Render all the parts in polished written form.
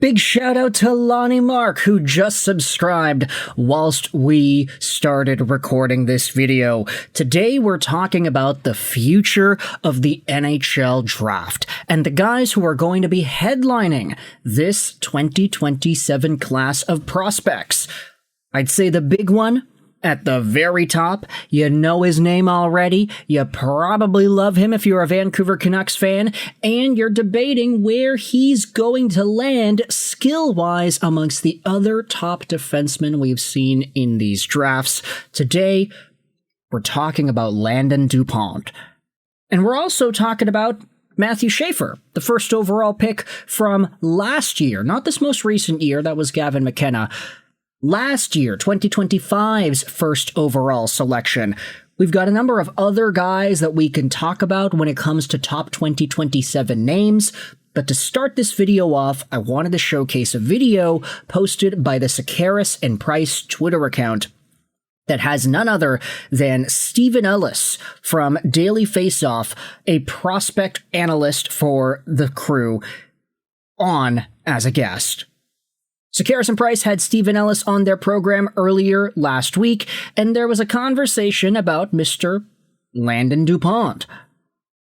Big shout out to Lonnie Mark, who just subscribed whilst we started recording this video. Today we're talking about the future of the NHL Draft and the guys who are going to be headlining this 2027 class of prospects. I'd say the big one at the very top, you know his name already, you probably love him if you're a Vancouver Canucks fan, and you're debating where he's going to land skill-wise amongst the other top defensemen we've seen in these drafts. Today, we're talking about Landon Dupont. And we're also talking about Matthew Schaefer, the first overall pick from last year, not this most recent year, that was Gavin McKenna. Last year, 2025's first overall selection. We've got a number of other guys that we can talk about when it comes to top 2027 names, but to start this video off, I wanted to showcase a video posted by the Sakaris and Price Twitter account that has none other than Stephen Ellis from Daily Faceoff, a prospect analyst for the crew, on as a guest. So Carson Price had Stephen Ellis on their program earlier last week, and there was a conversation about Mr. Landon Dupont.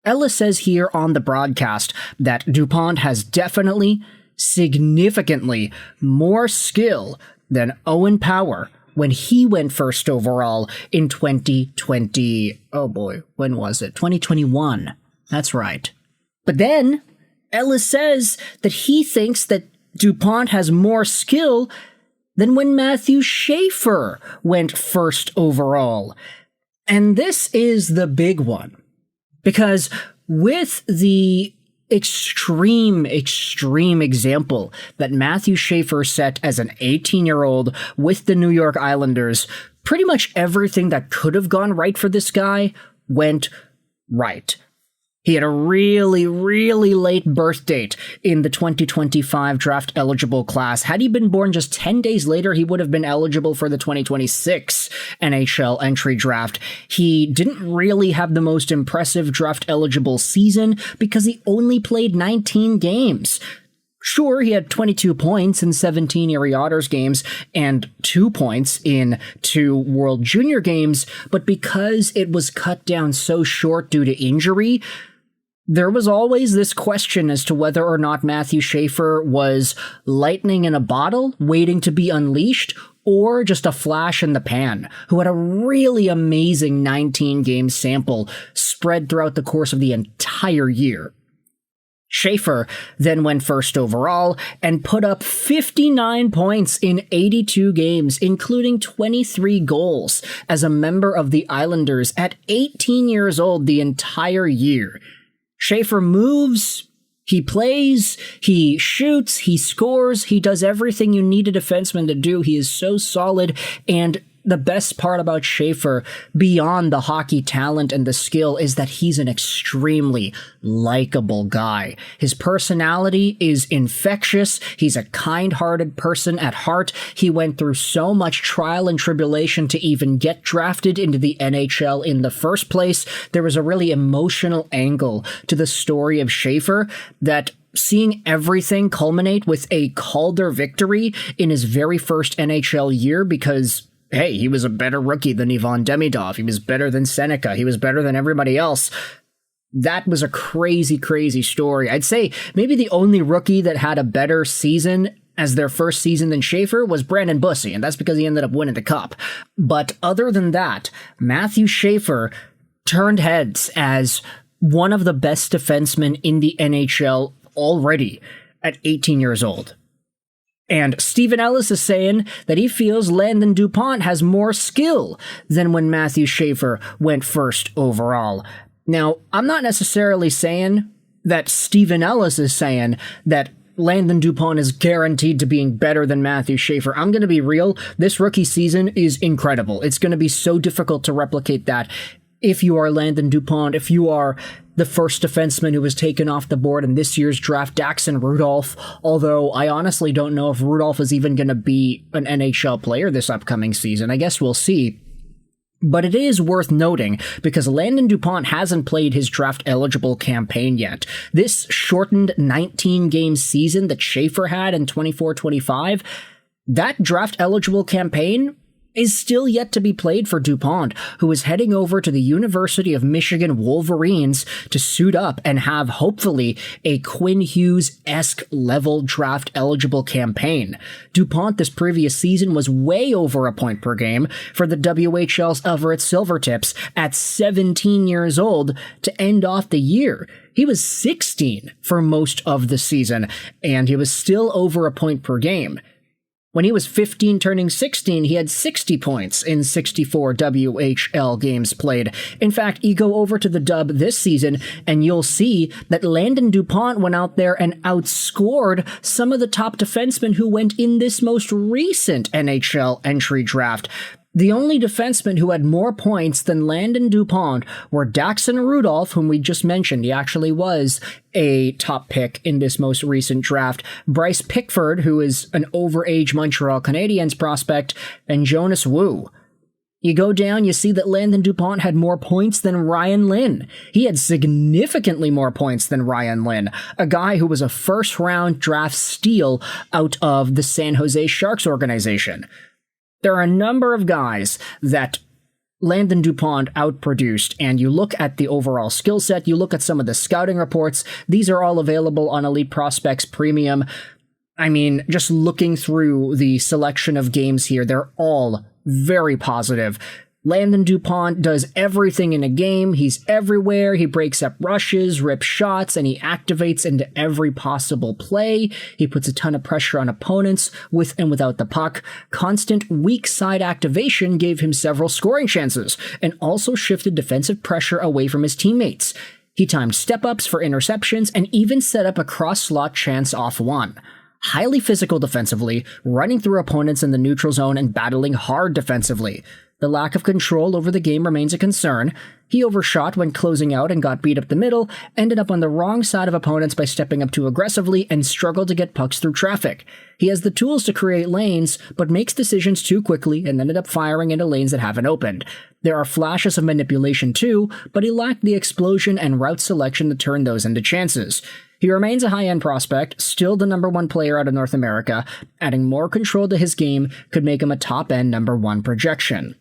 Ellis says here on the broadcast that Dupont has definitely, significantly more skill than Owen Power when he went first overall in 2020. Oh boy, when was it? 2021. That's right. But then Ellis says that he thinks that Dupont has more skill than when Matthew Schaefer went first overall. And this is the big one. Because with the extreme example that Matthew Schaefer set as an 18-year-old with the New York Islanders, pretty much everything that could have gone right for this guy went right. He had a really late birth date in the 2025 draft eligible class. Had he been born just 10 days later, he would have been eligible for the 2026 NHL Entry Draft. He didn't really have the most impressive draft eligible season because he only played 19 games. Sure, he had 22 points in 17 Erie Otters games and 2 points in 2 World Junior games, but because it was cut down so short due to injury, there was always this question as to whether or not Matthew Schaefer was lightning in a bottle waiting to be unleashed or just a flash in the pan, who had a really amazing 19-game sample spread throughout the course of the entire year. Schaefer then went first overall and put up 59 points in 82 games, including 23 goals as a member of the Islanders at 18 years old the entire year. Schaefer moves, he plays, he shoots, he scores, he does everything you need a defenseman to do. He is so solid, and the best part about Schaefer, beyond the hockey talent and the skill, is that he's an extremely likable guy. His personality is infectious. He's a kind-hearted person at heart. He went through so much trial and tribulation to even get drafted into the NHL in the first place. There was a really emotional angle to the story of Schaefer that seeing everything culminate with a Calder victory in his very first NHL year because hey, he was a better rookie than Ivan Demidov. He was better than Seneca. He was better than everybody else. That was a crazy story. I'd say maybe the only rookie that had a better season as their first season than Schaefer was Brandon Bussey, and that's because he ended up winning the Cup. But other than that, Matthew Schaefer turned heads as one of the best defensemen in the NHL already at 18 years old. And Stephen Ellis is saying that he feels Landon Dupont has more skill than when Matthew Schaefer went first overall. Now, I'm not necessarily saying that Stephen Ellis is saying that Landon Dupont is guaranteed to being better than Matthew Schaefer. I'm going to be real. This rookie season is incredible. It's going to be so difficult to replicate that if you are Landon Dupont, if you are the first defenseman who was taken off the board in this year's draft, Daxon Rudolph, although I honestly don't know if Rudolph is even going to be an NHL player this upcoming season. I guess we'll see. But it is worth noting because Landon Dupont hasn't played his draft-eligible campaign yet. This shortened 19-game season that Schaefer had in 24-25, that draft-eligible campaign is still yet to be played for Dupont, who is heading over to the University of Michigan Wolverines to suit up and have, hopefully, a Quinn Hughes-esque level draft-eligible campaign. Dupont this previous season was way over a point per game for the WHL's Everett Silvertips at 17 years old to end off the year. He was 16 for most of the season, and he was still over a point per game. When he was 15 turning 16, he had 60 points in 64 WHL games played. In fact, you go over to the Dub this season, and you'll see that Landon Dupont went out there and outscored some of the top defensemen who went in this most recent NHL entry draft. The only defensemen who had more points than Landon Dupont were Daxon Rudolph, whom we just mentioned. He actually was a top pick in this most recent draft. Bryce Pickford, who is an overage Montreal Canadiens prospect, and Jonas Wu. You go down, you see that Landon Dupont had more points than Ryan Lynn. He had significantly more points than Ryan Lynn, a guy who was a first-round draft steal out of the San Jose Sharks organization. There are a number of guys that Landon Dupont outproduced, and you look at the overall skill set, you look at some of the scouting reports, these are all available on Elite Prospects Premium. I mean, just looking through the selection of games here, they're all very positive. Landon Dupont does everything in a game. He's everywhere. He breaks up rushes, rips shots, and he activates into every possible play. He puts a ton of pressure on opponents with and without the puck. Constant weak side activation gave him several scoring chances and also shifted defensive pressure away from his teammates. He timed step-ups for interceptions and even set up a cross-slot chance off one. Highly physical defensively, running through opponents in the neutral zone and battling hard defensively. The lack of control over the game remains a concern. He overshot when closing out and got beat up the middle, ended up on the wrong side of opponents by stepping up too aggressively, and struggled to get pucks through traffic. He has the tools to create lanes, but makes decisions too quickly and ended up firing into lanes that haven't opened. There are flashes of manipulation too, but he lacked the explosion and route selection to turn those into chances. He remains a high-end prospect, still the number one player out of North America. Adding more control to his game could make him a top-end number one projection.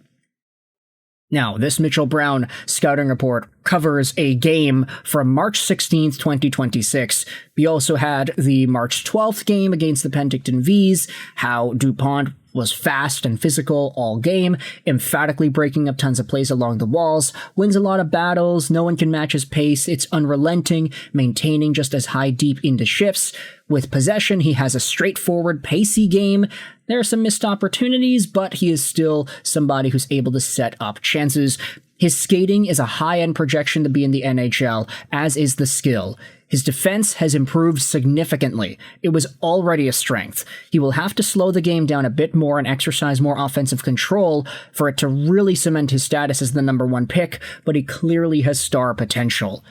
Now, this Mitchell Brown scouting report covers a game from March 16th, 2026. We also had the March 12th game against the Penticton Vs, how Dupont was fast and physical all game, emphatically breaking up tons of plays along the walls, wins a lot of battles, no one can match his pace, it's unrelenting, maintaining just as high deep into shifts. With possession, he has a straightforward, pacey game. There are some missed opportunities, but he is still somebody who's able to set up chances. His skating is a high-end projection to be in the NHL, as is the skill. His defense has improved significantly. It was already a strength. He will have to slow the game down a bit more and exercise more offensive control for it to really cement his status as the number one pick, but he clearly has star potential.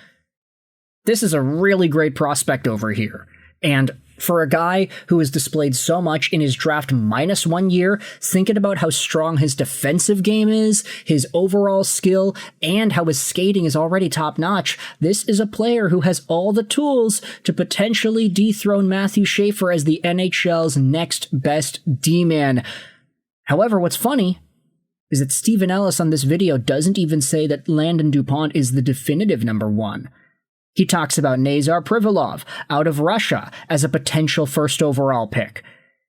This is a really great prospect over here. And for a guy who has displayed so much in his draft minus 1 year, thinking about how strong his defensive game is, his overall skill, and how his skating is already top-notch, this is a player who has all the tools to potentially dethrone Matthew Schaefer as the NHL's next best D-man. However, what's funny is that Stephen Ellis on this video doesn't even say that Landon Dupont is the definitive number one. He talks about Nazar Privilov out of Russia as a potential first overall pick.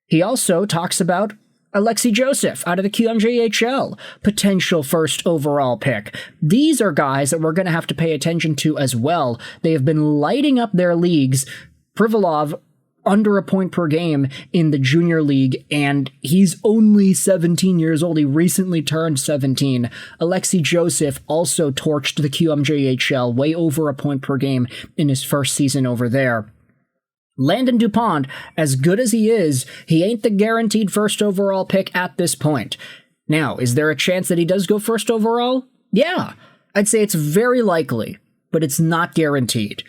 He also talks about Alexei Joseph out of the QMJHL, potential first overall pick. These are guys that we're going to have to pay attention to as well. They have been lighting up their leagues. Privilov under a point per game in the junior league, and he's only 17 years old. He recently turned 17. Alexei Joseph also torched the QMJHL, way over a point per game in his first season over there. Landon Dupont, as good as he ain't the guaranteed first overall pick at this point. Now, is there a chance that he does go first overall? Yeah, I'd say it's very likely, but it's not guaranteed.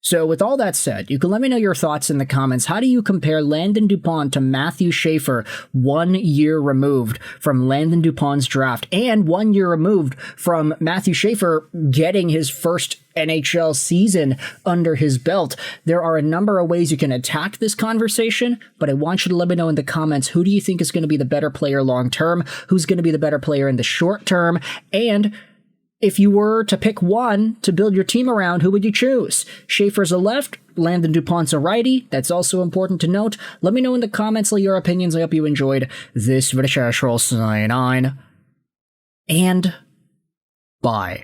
So with all that said, you can let me know your thoughts in the comments. How do you compare Landon Dupont to Matthew Schaefer 1 year removed from Landon Dupont's draft and 1 year removed from Matthew Schaefer getting his first NHL season under his belt? There are a number of ways you can attack this conversation, but I want you to let me know in the comments, who do you think is going to be the better player long term? Who's going to be the better player in the short term? And if you were to pick one to build your team around, who would you choose? Schaefer's a left, Landon Dupont's a righty. That's also important to note. Let me know in the comments your opinions. I hope you enjoyed this video. And bye.